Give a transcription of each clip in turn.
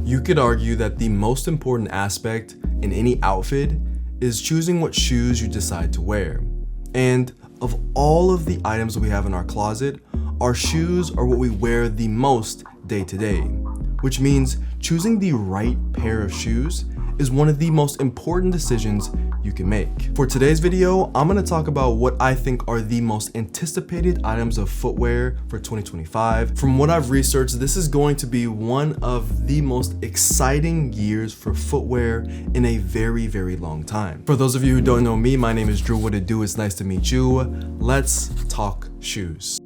You could argue that the most important aspect in any outfit is choosing what shoes you decide to wear. And of all of the items we have in our closet, our shoes are what we wear the most day to day, which means choosing the right pair of shoes is one of the most important decisions you can make. For today's video, I'm gonna talk about what I think are the most anticipated items of footwear for 2025. From what I've researched, this is going to be one of the most exciting years for footwear in a very, very long time. For those of you who don't know me, my name is Drew. What it do? It's nice to meet you. Let's talk shoes.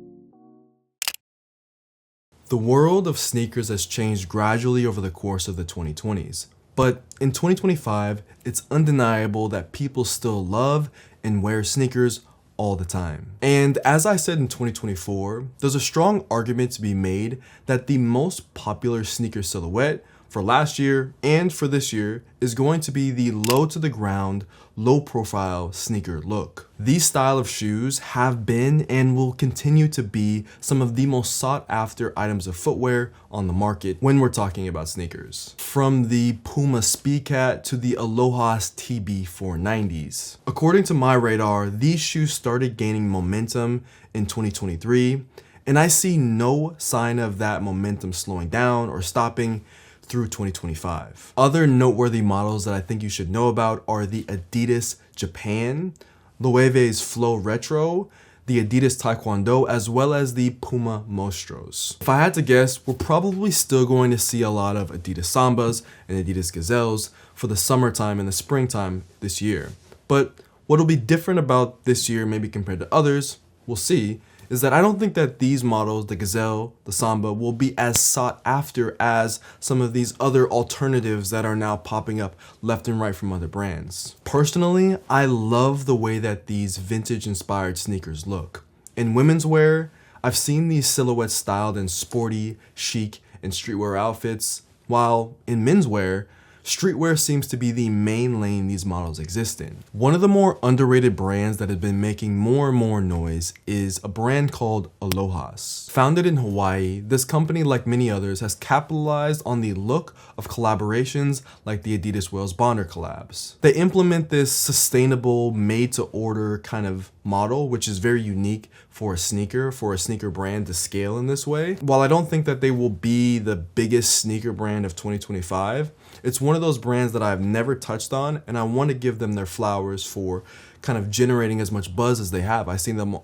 The world of sneakers has changed gradually over the course of the 2020s. But in 2025, it's undeniable that people still love and wear sneakers all the time. And as I said in 2024, there's a strong argument to be made that the most popular sneaker silhouette for last year and for this year is going to be the low to the ground, low profile sneaker look. These style of shoes have been and will continue to be some of the most sought after items of footwear on the market when we're talking about sneakers. From the Puma Speedcat to the Aloha's TB490s. According to my radar, these shoes started gaining momentum in 2023, and I see no sign of that momentum slowing down or stopping through 2025. Other noteworthy models that I think you should know about are the Adidas Japan, Loewe's Flow Retro, the Adidas Taekwondo, as well as the Puma Monstros. If I had to guess, we're probably still going to see a lot of Adidas Sambas and Adidas Gazelles for the summertime and the springtime this year. But what'll be different about this year, maybe compared to others, we'll see, is that I don't think that these models, the Gazelle, the Samba, will be as sought after as some of these other alternatives that are now popping up left and right from other brands. Personally, I love the way that these vintage inspired sneakers look. In women's wear, I've seen these silhouettes styled in sporty, chic, and streetwear outfits, while in men's wear, streetwear seems to be the main lane these models exist in. One of the more underrated brands that has been making more and more noise is a brand called Aloha's. Founded in Hawaii, this company, like many others, has capitalized on the look of collaborations like the Adidas Wales Bonner collabs. They implement this sustainable, made-to-order kind of model, which is very unique for a sneaker brand to scale in this way. While I don't think that they will be the biggest sneaker brand of 2025, it's one of those brands that I've never touched on, and I want to give them their flowers for kind of generating as much buzz as they have. I see them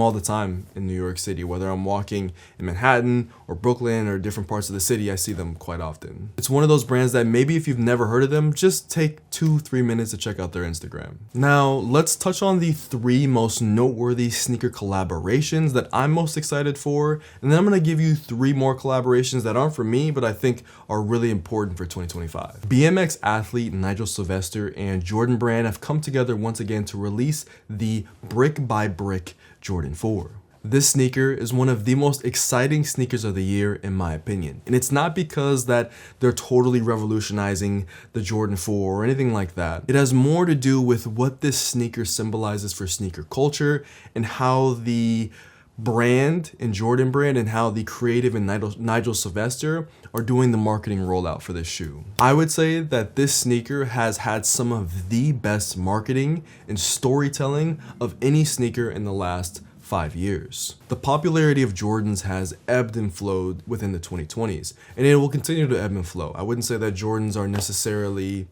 all the time in New York City, whether I'm walking in Manhattan or Brooklyn or different parts of the city. I see them quite often. It's one of those brands that maybe if you've never heard of them, just take 2-3 minutes to check out their Instagram. Now, let's touch on the 3 most noteworthy sneaker collaborations that I'm most excited for, and then I'm gonna give you 3 more collaborations that aren't for me, but I think are really important for 2025. BMX athlete Nigel Sylvester and Jordan Brand have come together once again to release the Brick by Brick Jordan 4. This sneaker is one of the most exciting sneakers of the year in my opinion. And it's not because that they're totally revolutionizing the Jordan 4 or anything like that. It has more to do with what this sneaker symbolizes for sneaker culture and how the brand and Jordan Brand and how the creative and Nigel Sylvester are doing the marketing rollout for this shoe. I would say that this sneaker has had some of the best marketing and storytelling of any sneaker in the last 5 years. The popularity of Jordans has ebbed and flowed within the 2020s, and it will continue to ebb and flow. I wouldn't say that Jordans are necessarily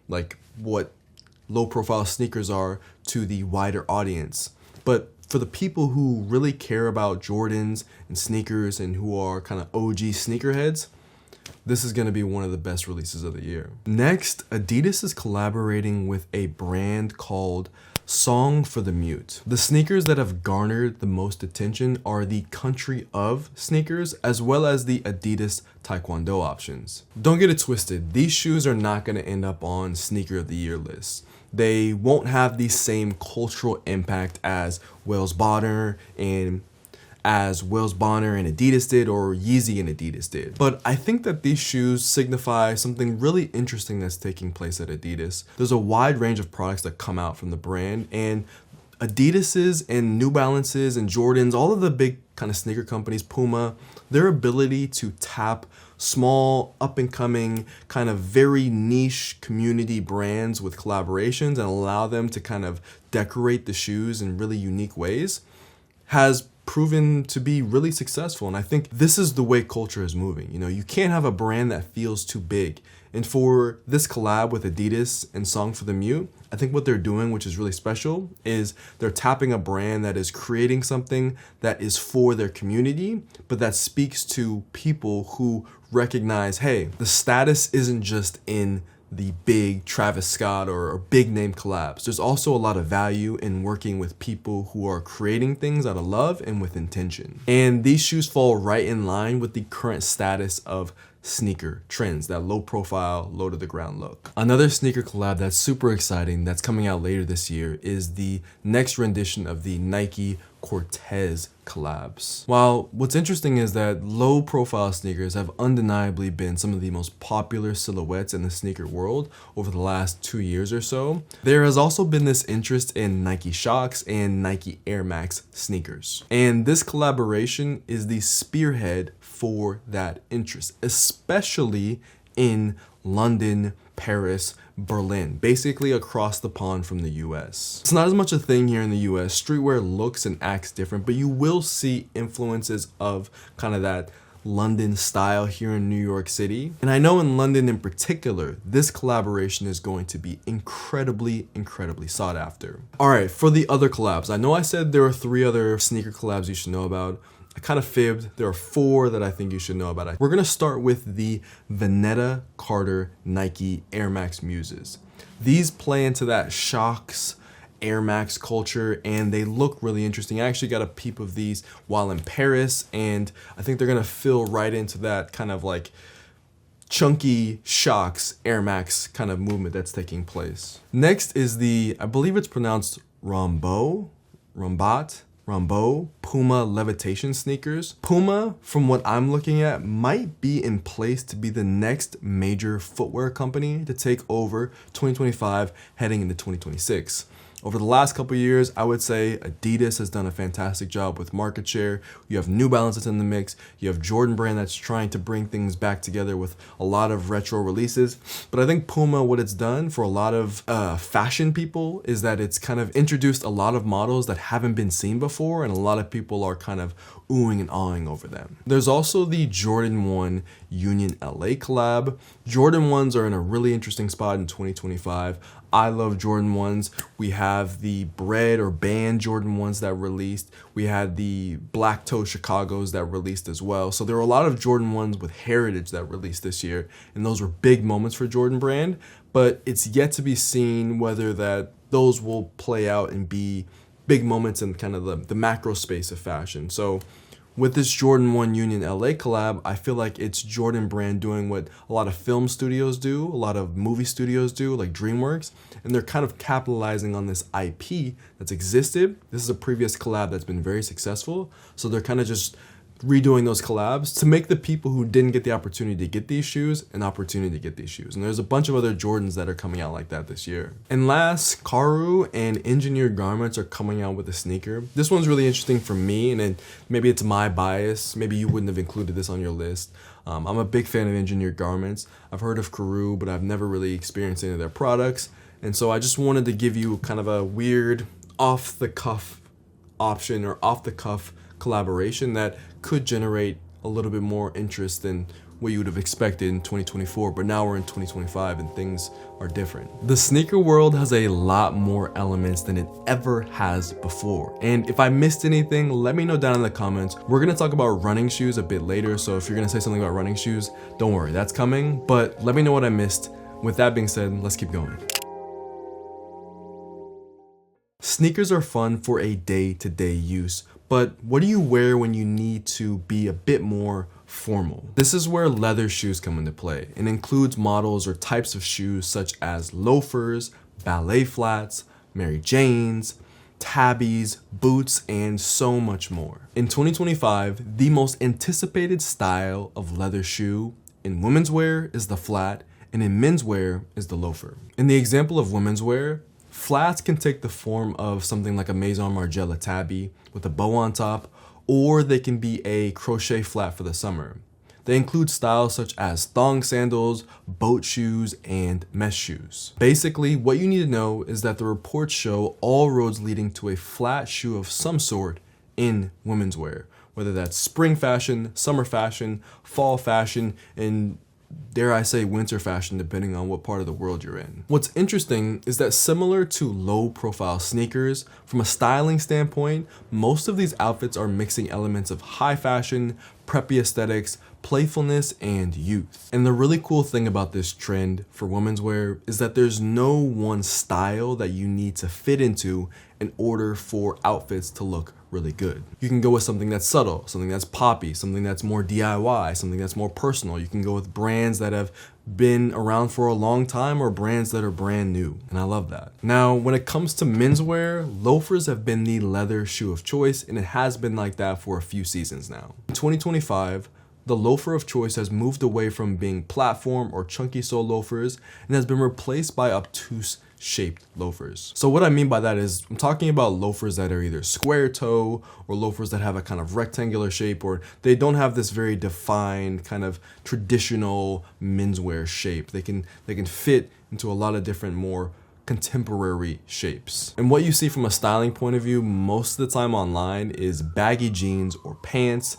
like what low profile sneakers are to the wider audience, but for the people who really care about Jordans and sneakers and who are kind of OG sneakerheads, this is going to be one of the best releases of the year. Next, Adidas is collaborating with a brand called Song for the Mute. The sneakers that have garnered the most attention are the Country of sneakers, as well as the Adidas Taekwondo options. Don't get it twisted, these shoes are not going to end up on Sneaker of the Year lists. They won't have the same cultural impact as Wales Bonner and Adidas did, or Yeezy and Adidas did. But I think that these shoes signify something really interesting that's taking place at Adidas. There's a wide range of products that come out from the brand, and Adidas's and New Balance's and Jordan's, all of the big kind of sneaker companies, Puma, their ability to tap small, up-and-coming, kind of very niche community brands with collaborations and allow them to kind of decorate the shoes in really unique ways has proven to be really successful. And I think this is the way culture is moving. You know, you can't have a brand that feels too big. And for this collab with Adidas and Song for the Mute, I think what they're doing, which is really special, is they're tapping a brand that is creating something that is for their community, but that speaks to people who recognize, hey, the status isn't just in the big Travis Scott or big name collabs. There's also a lot of value in working with people who are creating things out of love and with intention. And these shoes fall right in line with the current status of sneaker trends, that low profile, low to the ground look. Another sneaker collab that's super exciting that's coming out later this year is the next rendition of the Nike Cortez collabs. While what's interesting is that low profile sneakers have undeniably been some of the most popular silhouettes in the sneaker world over the last 2 years or so, there has also been this interest in Nike Shox and Nike Air Max sneakers. And this collaboration is the spearhead for that interest, especially in London, Paris, Berlin, basically across the pond from the US. It's not as much a thing here in the US. Streetwear looks and acts different, but you will see influences of kind of that London style here in New York City. And I know in London in particular, this collaboration is going to be incredibly, incredibly sought after. All right, for the other collabs, I know I said there are 3 other sneaker collabs you should know about. I kind of fibbed. There are 4 that I think you should know about. We're gonna start with the Vannetta Carter Nike Air Max Muses. These play into that Shox Air Max culture and they look really interesting. I actually got a peep of these while in Paris and I think they're gonna fill right into that kind of like chunky Shox Air Max kind of movement that's taking place. Next is the, I believe it's pronounced Rambo Puma levitation sneakers. Puma, from what I'm looking at, might be in place to be the next major footwear company to take over 2025 heading into 2026. Over the last couple of years, I would say Adidas has done a fantastic job with market share. You have New Balance that's in the mix. You have Jordan Brand that's trying to bring things back together with a lot of retro releases. But I think Puma, what it's done for a lot of fashion people is that it's kind of introduced a lot of models that haven't been seen before, and a lot of people are kind of oohing and awing over them. There's also the Jordan 1 Union LA collab. Jordan 1s are in a really interesting spot in 2025. I love Jordan 1s. We have the bread or band Jordan 1s that released. We had the Black Toe Chicagos that released as well. So there were a lot of Jordan 1s with heritage that released this year, and those were big moments for Jordan Brand, but it's yet to be seen whether that those will play out and be big moments in kind of the macro space of fashion. So with this Jordan 1 Union LA collab, I feel like it's Jordan Brand doing what a lot of film studios do, a lot of movie studios do, like DreamWorks, and they're kind of capitalizing on this IP that's existed. This is a previous collab that's been very successful, so they're kind of just redoing those collabs to make the people who didn't get the opportunity to get these shoes an opportunity to get these shoes. And there's a bunch of other Jordans that are coming out like that this year. And last, Karu and Engineered Garments are coming out with a sneaker. This one's really interesting for me, and then maybe it's my bias. Maybe you wouldn't have included this on your list. I'm a big fan of Engineered Garments. I've heard of Karu, but I've never really experienced any of their products. And so I just wanted to give you kind of a weird off-the-cuff option or off-the-cuff collaboration that could generate a little bit more interest than what you would have expected in 2024, but now we're in 2025 and things are different. The sneaker world has a lot more elements than it ever has before. And if I missed anything, let me know down in the comments. We're gonna talk about running shoes a bit later, so if you're gonna say something about running shoes, don't worry, that's coming, but let me know what I missed. With that being said, let's keep going. Sneakers are fun for a day-to-day use, but what do you wear when you need to be a bit more formal? This is where leather shoes come into play. It includes models or types of shoes such as loafers, ballet flats, Mary Janes, tabbies, boots, and so much more. In 2025, the most anticipated style of leather shoe in women's wear is the flat, and in men's wear is the loafer. In the example of women's wear, flats can take the form of something like a Maison Margiela tabby with a bow on top, or they can be a crochet flat for the summer. They include styles such as thong sandals, boat shoes, and mesh shoes. Basically, what you need to know is that the reports show all roads leading to a flat shoe of some sort in women's wear, whether that's spring fashion, summer fashion, fall fashion, and dare I say winter fashion, depending on what part of the world you're in. What's interesting is that similar to low profile sneakers, from a styling standpoint, most of these outfits are mixing elements of high fashion, preppy aesthetics, playfulness, and youth. And the really cool thing about this trend for women's wear is that there's no one style that you need to fit into in order for outfits to look really good. You can go with something that's subtle, something that's poppy, something that's more DIY, something that's more personal. You can go with brands that have been around for a long time or brands that are brand new, and I love that. Now, when it comes to menswear, loafers have been the leather shoe of choice, and it has been like that for a few seasons now. In 2025, the loafer of choice has moved away from being platform or chunky sole loafers and has been replaced by obtuse shaped loafers. So what I mean by that is I'm talking about loafers that are either square toe or loafers that have a kind of rectangular shape, or they don't have this very defined kind of traditional menswear shape. They can fit into a lot of different more contemporary shapes. And what you see from a styling point of view most of the time online is baggy jeans or pants,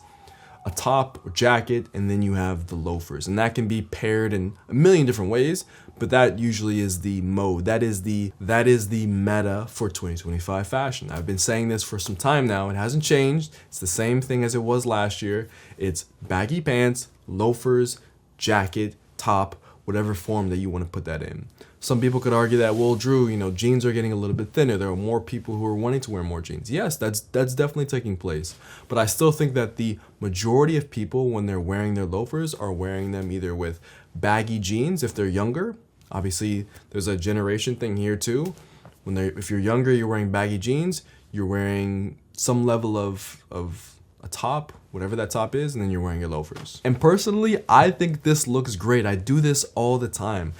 a top or jacket, and then you have the loafers. And that can be paired in a million different ways, but that usually is the mode. That is the meta for 2025 fashion. I've been saying this for some time now. It hasn't changed. It's the same thing as it was last year. It's baggy pants, loafers, jacket, top, whatever form that you want to put that in. Some people could argue that, well, Drew, jeans are getting a little bit thinner. There are more people who are wanting to wear more jeans. Yes, that's definitely taking place. But I still think that the majority of people, when they're wearing their loafers, are wearing them either with baggy jeans if they're younger. Obviously, there's a generation thing here too. If you're younger, you're wearing baggy jeans. You're wearing some level of a top, whatever that top is, and then you're wearing your loafers. And personally, I think this looks great. I do this all the time.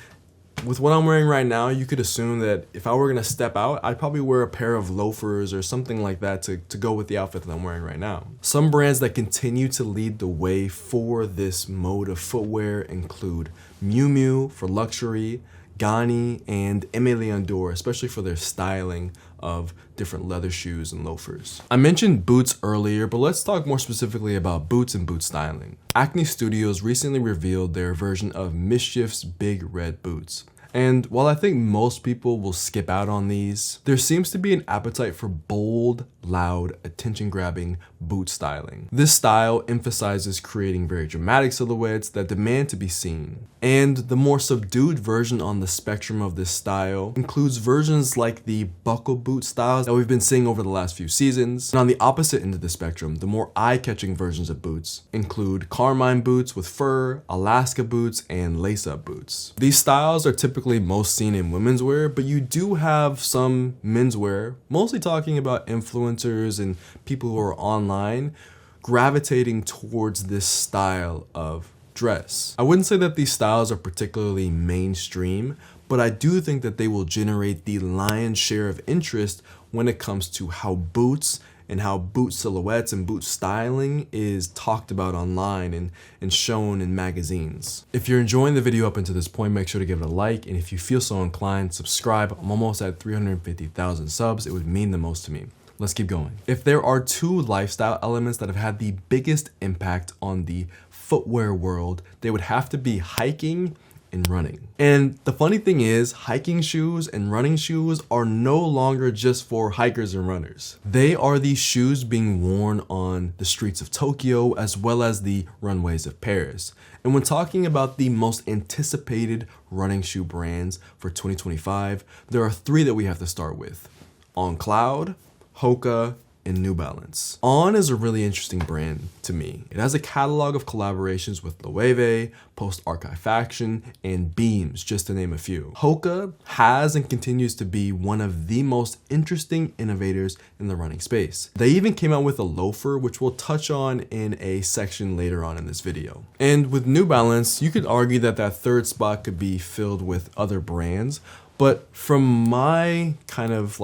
With what I'm wearing right now, you could assume that if I were gonna step out, I'd probably wear a pair of loafers or something like that to go with the outfit that I'm wearing right now. Some brands that continue to lead the way for this mode of footwear include Miu Miu for luxury, Ganni, and Aimé Leon Dore, especially for their styling of different leather shoes and loafers. I mentioned boots earlier, but let's talk more specifically about boots and boot styling. Acne Studios recently revealed their version of Mischief's Big Red boots. And while I think most people will skip out on these, there seems to be an appetite for bold, loud, attention-grabbing boot styling. This style emphasizes creating very dramatic silhouettes that demand to be seen. And the more subdued version on the spectrum of this style includes versions like the buckle boot styles that we've been seeing over the last few seasons. And on the opposite end of the spectrum, the more eye-catching versions of boots include carmine boots with fur, Alaska boots, and lace-up boots. These styles are typically most seen in women's wear, but you do have some menswear, mostly talking about influencers and people who are online, gravitating towards this style of dress. I wouldn't say that these styles are particularly mainstream, but I do think that they will generate the lion's share of interest when it comes to how boots and how boot silhouettes and boot styling is talked about online and shown in magazines. If you're enjoying the video up until this point, make sure to give it a like, and if you feel so inclined, subscribe. I'm almost at 350,000 subs. It would mean the most to me. Let's keep going. If there are two lifestyle elements that have had the biggest impact on the footwear world, they would have to be hiking and running. And the funny thing is, hiking shoes and running shoes are no longer just for hikers and runners. They are the shoes being worn on the streets of Tokyo as well as the runways of Paris. And when talking about the most anticipated running shoe brands for 2025, there are three that we have to start with: On Cloud, Hoka, and New Balance. On is a really interesting brand to me. It has a catalog of collaborations with Loewe, Post Archive Faction, and Beams, just to name a few. Hoka has and continues to be one of the most interesting innovators in the running space. They even came out with a loafer, which we'll touch on in a section later on in this video. And with New Balance, you could argue that that third spot could be filled with other brands, but from my kind of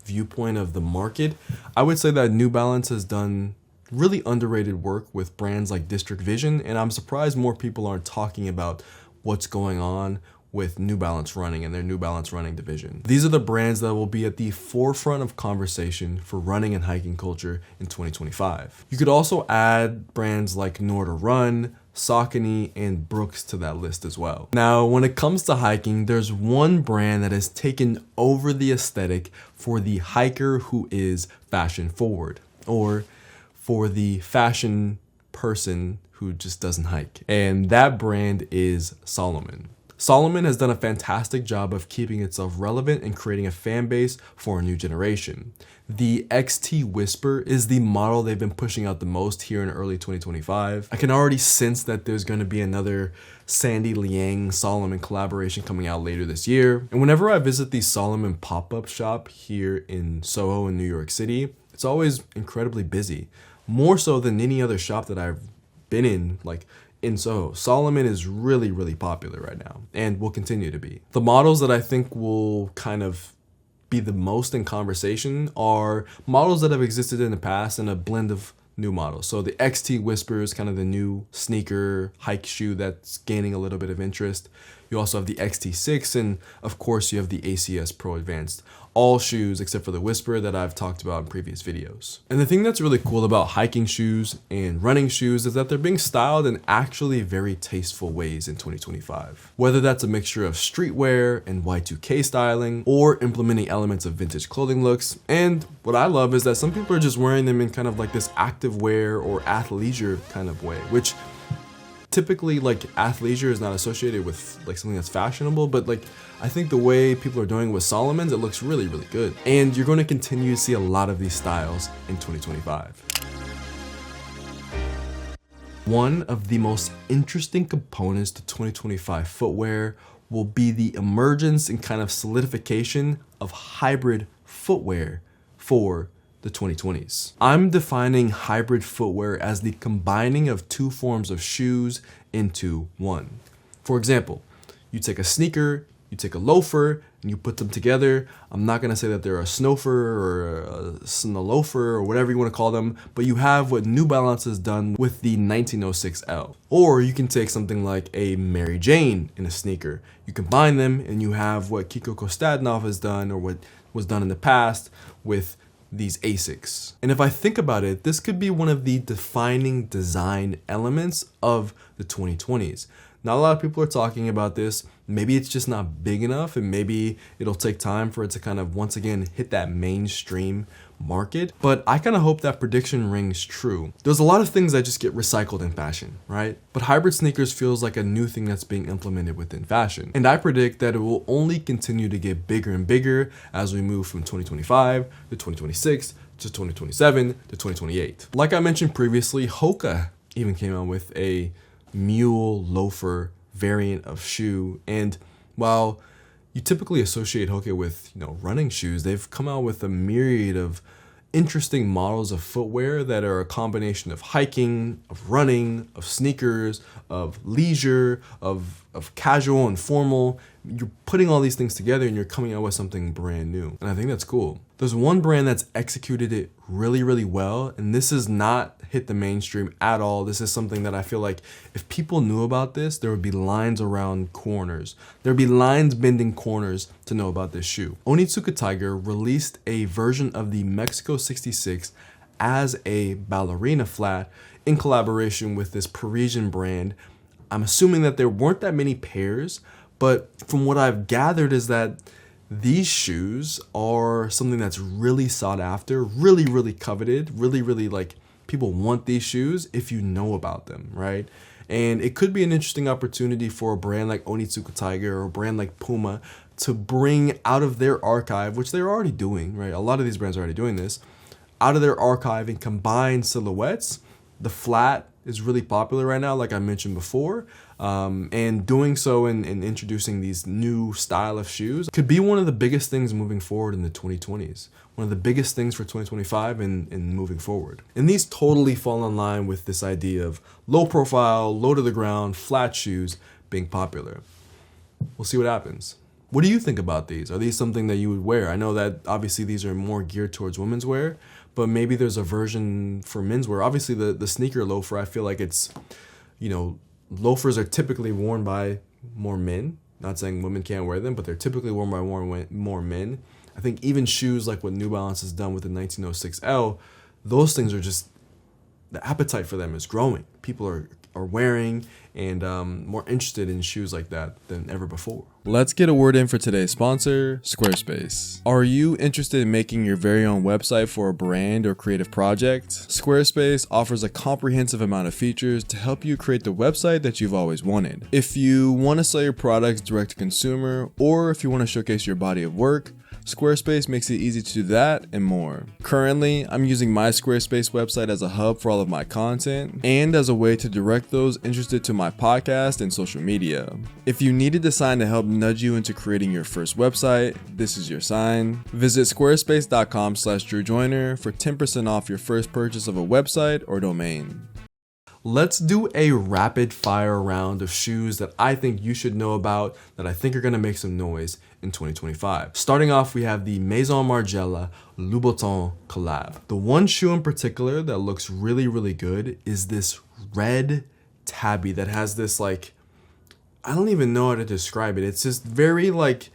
viewpoint of the market, I would say that New Balance has done really underrated work with brands like District Vision, and I'm surprised more people aren't talking about what's going on with New Balance Running and their New Balance Running division. These are the brands that will be at the forefront of conversation for running and hiking culture in 2025. You could also add brands like Nor to Run, Saucony, and Brooks to that list as well. Now, when it comes to hiking, there's one brand that has taken over the aesthetic for the hiker who is fashion forward, or for the fashion person who just doesn't hike. And that brand is Salomon. Salomon has done a fantastic job of keeping itself relevant and creating a fan base for a new generation. The XT Whisper is the model they've been pushing out the most here in early 2025. I can already sense that there's going to be another Sandy Liang Salomon collaboration coming out later this year. And whenever I visit the Salomon pop-up shop here in Soho in New York City, it's always incredibly busy. More so than any other shop that I've been in, like in Soho. Salomon is really, really popular right now and will continue to be. The models that I think will kind of be the most in conversation are models that have existed in the past and a blend of new models. So the XT Whisper is kind of the new sneaker hike shoe that's gaining a little bit of interest. You also have the XT6, and of course you have the ACS Pro Advanced. All shoes except for the Whisper that I've talked about in previous videos. And the thing that's really cool about hiking shoes and running shoes is that they're being styled in actually very tasteful ways in 2025. Whether that's a mixture of streetwear and Y2K styling, or implementing elements of vintage clothing looks. And what I love is that some people are just wearing them in kind of like this active wear or athleisure kind of way, which typically like athleisure is not associated with like something that's fashionable, but like I think the way people are doing with Salomon's, it looks really, really good. And you're going to continue to see a lot of these styles in 2025. One of the most interesting components to 2025 footwear will be the emergence and kind of solidification of hybrid footwear for the 2020s. I'm defining hybrid footwear as the combining of two forms of shoes into one. For example, you take a sneaker, you take a loafer, and you put them together. I'm not gonna say that they're a snowfer or a snow loafer or whatever you wanna call them, but you have what New Balance has done with the 1906L. Or you can take something like a Mary Jane in a sneaker. You combine them and you have what Kiko Kostadinov has done, or what was done in the past with these Asics. And if I think about it, this could be one of the defining design elements of the 2020s. Not a lot of people are talking about this. Maybe it's just not big enough, and maybe it'll take time for it to kind of once again hit that mainstream market. But I kind of hope that prediction rings true. There's a lot of things that just get recycled in fashion, right? But hybrid sneakers feels like a new thing that's being implemented within fashion. And I predict that it will only continue to get bigger and bigger as we move from 2025 to 2026 to 2027 to 2028. Like I mentioned previously, Hoka even came out with a mule loafer variant of shoe. And while you typically associate Hoka with, running shoes, they've come out with a myriad of interesting models of footwear that are a combination of hiking, of running, of sneakers, of leisure, of casual and formal. You're putting all these things together and you're coming out with something brand new. And I think that's cool. There's one brand that's executed it really, really well, and this has not hit the mainstream at all. This is something that I feel like if people knew about this, there would be lines around corners. There'd be lines bending corners to know about this shoe. Onitsuka Tiger released a version of the Mexico 66 as a ballerina flat in collaboration with this Parisian brand. I'm assuming that there weren't that many pairs, but from what I've gathered is that these shoes are something that's really sought after, really, really coveted, really, really like people want these shoes if you know about them, right? And it could be an interesting opportunity for a brand like Onitsuka Tiger or a brand like Puma to bring out of their archive, which they're already doing, right? A lot of these brands are already doing this, out of their archive and combine silhouettes. The flat is really popular right now, like I mentioned before. And doing so and introducing these new style of shoes could be one of the biggest things moving forward in the 2020s. One of the biggest things for 2025 and moving forward. And these totally fall in line with this idea of low profile, low to the ground, flat shoes being popular. We'll see what happens. What do you think about these? Are these something that you would wear? I know that obviously these are more geared towards women's wear, but maybe there's a version for menswear. Obviously, the sneaker loafer, I feel like it's, loafers are typically worn by more men. Not saying women can't wear them, but they're typically worn by more men. I think even shoes like what New Balance has done with the 1906L, those things are just, the appetite for them is growing. People are wearing and more interested in shoes like that than ever before. Let's get a word in for today's sponsor, Squarespace. Are you interested in making your very own website for a brand or creative project? Squarespace offers a comprehensive amount of features to help you create the website that you've always wanted. If you want to sell your products direct to consumer, or if you want to showcase your body of work, Squarespace makes it easy to do that and more. Currently, I'm using my Squarespace website as a hub for all of my content and as a way to direct those interested to my podcast and social media. If you need a design to help nudge you into creating your first website, this is your sign. Visit squarespace.com/DrewJoyner for 10% off your first purchase of a website or domain. Let's do a rapid fire round of shoes that I think you should know about, that I think are going to make some noise in 2025. Starting off, we have the Maison Margiela Louboutin collab. The one shoe in particular that looks really, really good is this red tabby that has this, like, I don't even know how to describe it. It's just very like,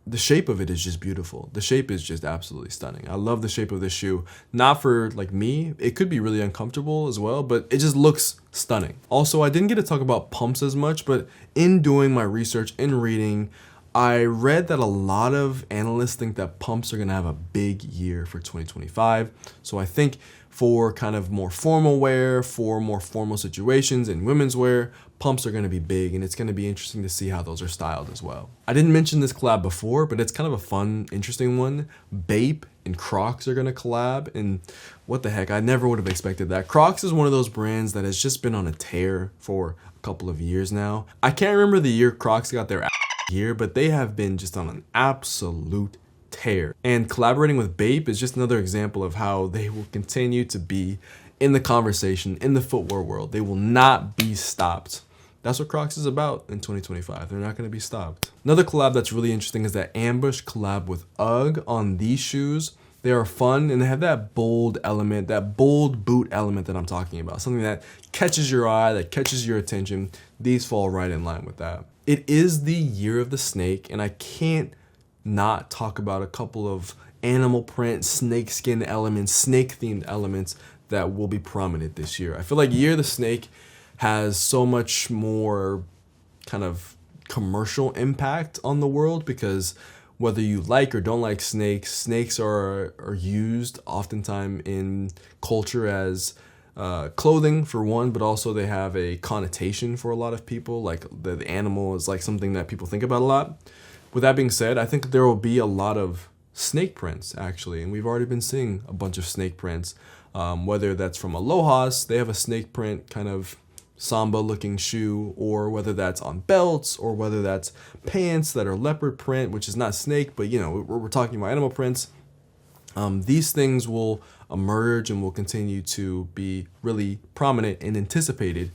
the shape of it is just beautiful. The shape is just absolutely stunning. I love the shape of this shoe. Not for like me, it could be really uncomfortable as well, but it just looks stunning. Also, I didn't get to talk about pumps as much, but in doing my research, in reading, I read that a lot of analysts think that pumps are gonna have a big year for 2025. So I think for kind of more formal wear, for more formal situations in women's wear, pumps are going to be big, and it's going to be interesting to see how those are styled as well. I didn't mention this collab before, but it's kind of a fun, interesting one. Bape and Crocs are going to collab, and what the heck, I never would have expected that. Crocs is one of those brands that has just been on a tear for a couple of years now. I can't remember the year Crocs got their year, but they have been just on an absolute tear. And collaborating with Bape is just another example of how they will continue to be in the conversation in the footwear world. They will not be stopped. That's what Crocs is about in 2025. They're not going to be stopped. Another collab that's really interesting is that Ambush collab with UGG on these shoes. They are fun and they have that bold element, that bold boot element that I'm talking about. Something that catches your eye, that catches your attention. These fall right in line with that. It is the year of the snake, and I can't not talk about a couple of animal print, snake skin elements, snake themed elements that will be prominent this year. I feel like Year of the Snake has so much more kind of commercial impact on the world, because whether you like or don't like snakes, snakes are used oftentimes in culture as clothing for one, but also they have a connotation for a lot of people. Like the animal is like something that people think about a lot. With that being said, I think there will be a lot of snake prints actually, and we've already been seeing a bunch of snake prints. Whether that's from Aloha's, they have a snake print kind of Samba looking shoe, or whether that's on belts, or whether that's pants that are leopard print, which is not snake, but we're talking about animal prints. These things will emerge and will continue to be really prominent and anticipated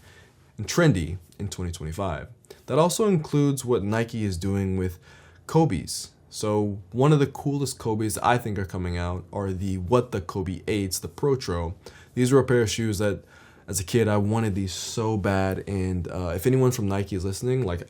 and trendy in 2025. That also includes what Nike is doing with Kobe's. So one of the coolest Kobe's I think are coming out are the What the Kobe 8s, the Protro. These were a pair of shoes that as a kid I wanted these so bad, and if anyone from Nike is listening, like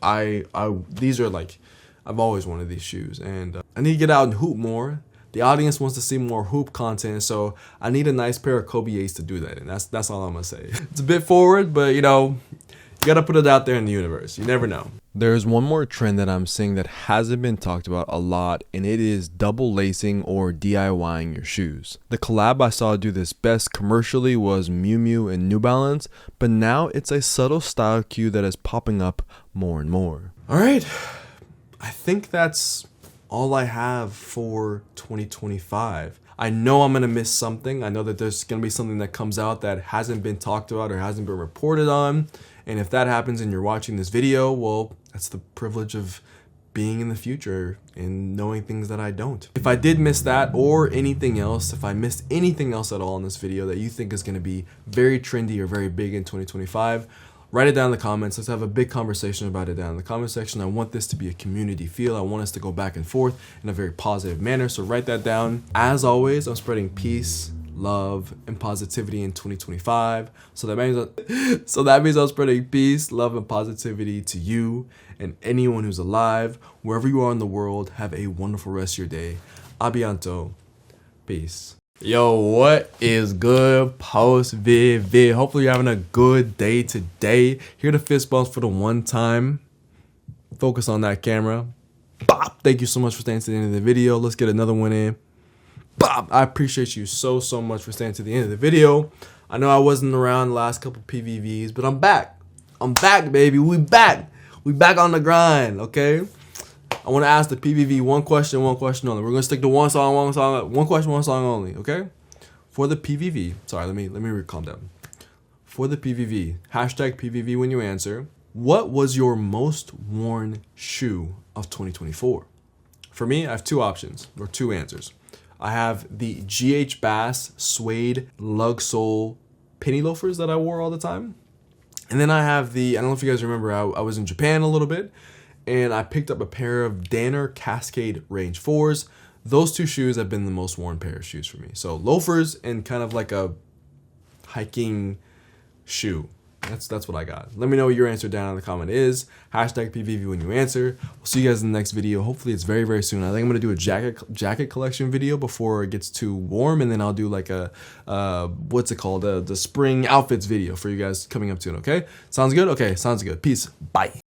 these are like, I've always wanted these shoes, and I need to get out and hoop more. The audience wants to see more hoop content, so I need a nice pair of Kobe 8s to do that, and that's all I'm gonna say. It's a bit forward, but you gotta put it out there in the universe. You never know. There's one more trend that I'm seeing that hasn't been talked about a lot, and it is double lacing or DIYing your shoes. The collab I saw do this best commercially was Miu Miu and New Balance, but now it's a subtle style cue that is popping up more and more. All right, I think that's all I have for 2025. I know I'm gonna miss something. I know that there's gonna be something that comes out that hasn't been talked about or hasn't been reported on. And if that happens and you're watching this video, well, that's the privilege of being in the future and knowing things that I don't. If I did miss that or anything else, if I missed anything else at all in this video that you think is gonna be very trendy or very big in 2025, Write it down in the comments. Let's have a big conversation about it down in the comment section. I want this to be a community feel. I want us to go back and forth in a very positive manner. So write that down. As always, I'm spreading peace, love, and positivity in 2025. So that means I'm spreading peace, love, and positivity to you and anyone who's alive. Wherever you are in the world, have a wonderful rest of your day. Abianto. Peace. Yo, what is good post vid? Hopefully you're having a good day today. Here to fist bumps for the one time. Focus on that camera. Bop. Thank you so much for staying to the end of the video. Let's get another one in. Bop. I appreciate you so much for staying to the end of the video. I know I wasn't around the last couple PVVs, but I'm back. I'm back, baby. We back. We back on the grind, okay? I want to ask the PVV one question only. We're going to stick to one question, one song only, okay? For the PVV, sorry, let me calm down. For the PVV, hashtag PVV when you answer, what was your most worn shoe of 2024? For me, I have two options, or two answers. I have the GH Bass suede lug sole penny loafers that I wore all the time. And then I have I don't know if you guys remember, I was in Japan a little bit, and I picked up a pair of Danner Cascade Range 4s. Those two shoes have been the most worn pair of shoes for me. So loafers and kind of like a hiking shoe. That's what I got. Let me know what your answer down in the comment is. Hashtag PVV when you answer. We'll see you guys in the next video. Hopefully it's very, very soon. I think I'm going to do a jacket collection video before it gets too warm. And then I'll do like a, what's it called? The spring outfits video for you guys coming up soon, okay? Sounds good? Okay, sounds good. Peace. Bye.